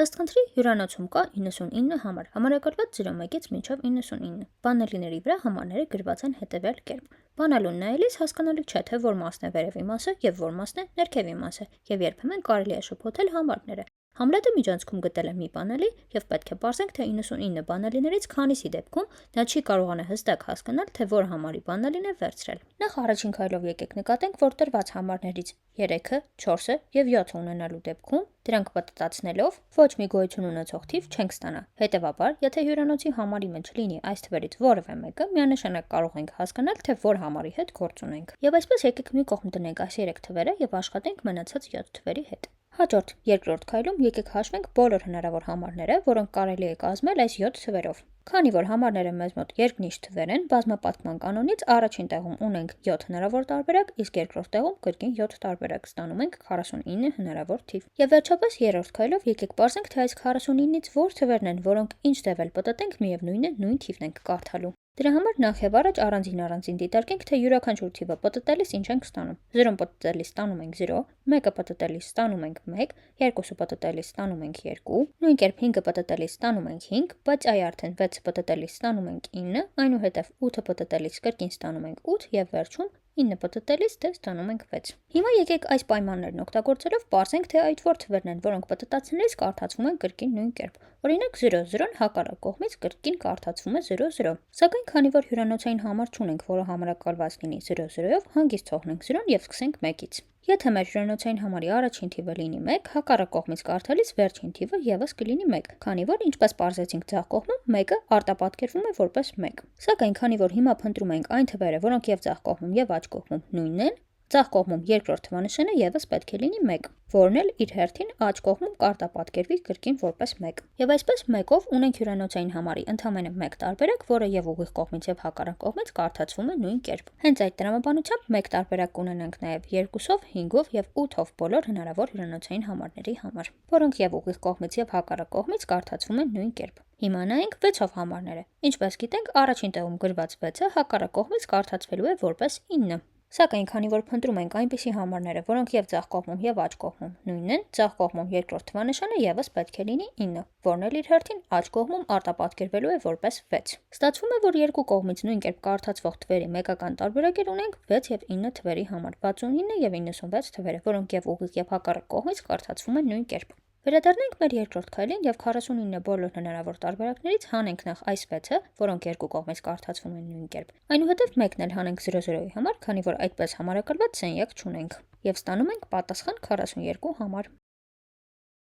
Ըստ խնդրի հյուրանոցում կա 99 համար, համարակալված 01-ից մինչև 99։ Բանալիների վրա համարները գրված են հետևյալ կերպ։ Բանալուն նայելիս հասկանալի չէ, թե որ մասն է վերևի մասը եւ որ մասն է ներքևի մասը, եւ երբեմն կարելի է շփոթել համարները։ Համլետը միջանցքում գտել է մի բանալի եւ պետք է պարզենք, թե 99 բանալիներից քանիսի դեպքում նա չի կարողանա հստակ հասկանալ, թե որ համարի բանալին է վերցրել։ Նախ առաջին քայլով եկեք նկատենք, որ տրված համարներից 3-ը, 4-ը եւ 7-ը ունենալու դեպքում դրանք պատտացնելով ոչ մի գոյություն ունեցող թիվ չենք ստանա։ Հետևաբար, եթե հյուրանոցի համարի մեջ լինի այս թվերից որևէ մեկը, միանշանակ կարող ենք հասկանալ, թե որ համարի հետ գործ ունենք։ Եվ այսպես եկեք մի կողմ տնենք այս 3 թվերը եւ աշխատենք մնացած 7 թվերի հետ։ Հաջորդ երկրորդ քայլում եկեք հաշվենք բոլոր հնարավոր համարները, որոնք կարելի է կազմել այս 7 թվերով։ Քանի որ համարները մեզ մոտ երկնիշ թվեր են, բազմապատկման կանոնից առաջին տեղում ունենք 7 հնարավոր տարբերակ, իսկ երկրորդ տեղում կրկին 7 տարբերակ, ստանում ենք 49 հնարավոր թիվ։ Եվ վերջապես երրորդ քայլով եկեք պարզենք, թե այս 49-ից որ թվերն են, որոնք ինչ տևել պատտենք, միևնույն է նույն թիվն ենք կարդալու։ Դրա համար նախ եւ առաջ առանձին դիտարկենք, թե յուրաքանչյուր թիվը պատտելիս ինչ ենք ստանում։ 0-ն պատտելիս ստանում ենք 0, 1-ը պատտելիս ստանում ենք 1, 2-ը պատտելիս ստանում ենք 2, նույն կերպ 5-ը պատտելիս ստանում ենք 5, բայց այ արդեն 6-ը պատտելիս ստանում ենք 9, այնուհետև 8-ը պատտելիս կրկին ստանում ենք 8 եւ վերջում 9 պատտելիս դե ստանում ենք 6։ Հիմա եկեք այս պայմաններն օգտագործելով պարզենք, թե այդ որ թվերն են, որոնք պատտացնելիս կարդացվում են կրկին նույն կերպ։ Օրինակ 0-0-ն հակառակ կողմից կրկին կարդացվում է 0-0։ Սակայն քանի որ հյուրանոցային համար չունենք, որը համարակալված լինի 0-0-ով, հանգիստ թողնենք 0-ն եւ սկսենք 1-ից։ Եթե մեր հյուրանոցային համարի առաջին թիվը լինի 1, հակառակ կողմից կարդալիս վերջին թիվը եւս կլինի 1, քանի որ ինչպես պարզեցինք ձախ կողմում 1-ը արտապատկերվում է որպես 1։ Սակայն քանի որ հիմա փնտրում ենք այն թվերը, որոնք եւ ձախ կողմում եւ աջ կողմում նույնն են, ձախ կողմում երկրորդ թվանշանը եւս պետք է լինի 1, որն էլ իր հերթին աջ կողմում կարտապատկերվի կրկին որպես 1։ Եվ այսպես 1-ով ունենք հյուրանոցային համարի ընդամենը 1 տարբերակ, որը եւ ուղիղ կողմից եւ հակառակ կողմից կարդացվում է նույն կերպ։ Հենց այդ տրամաբանությամբ 1 տարբերակ կունենանք նաեւ 2-ով, 5-ով եւ 8-ով բոլոր հնարավոր հյուրանոցային համարների համար, որոնք եւ ուղիղ կողմից եւ հակառակ կողմից կարդացվում են նույն կերպ։ Հիմա նայենք 6-ով համարները։ Ինչպես գիտենք, առաջին տեղում գրված 6-ը հակառակ կողմից կարդացվելու է որպես 9։ Սակայն քանի որ փնտրում ենք այնպիսի համարները, որոնք եւ ձախ կողմում եւ աջ կողմում նույնն են, ձախ կողմում երկրորդ թվանշանը եւս պետք է լինի 9, որն էլ իր հերթին աջ կողմում արտապատկերվելու է որպես 6։ Ստացվում է, որ երկու կողմից նույն կերպ կարդացվող թվերի մեկական տարբերակեր ունենք 6 եւ 9 թվերի համար, 69 եւ 96 թվերը, որոնք եւ ուղիղ եւ հակառակ կողմից կարդացվում են նույն կերպ։ Վերադառնանք մեր երկրորդ քայլին եւ 49 բոլոր հնարավոր տարբերակներից հանենք նախ այս 6-ը, որոնք երկու կողմից կարդացվում են նույն կերպ։ Այնուհետև մեկն էլ հանենք 0-0-ի համար, քանի որ այդպես համարակալված սենյակ չունենք, եւ ստանում ենք պատասխան 42 համար։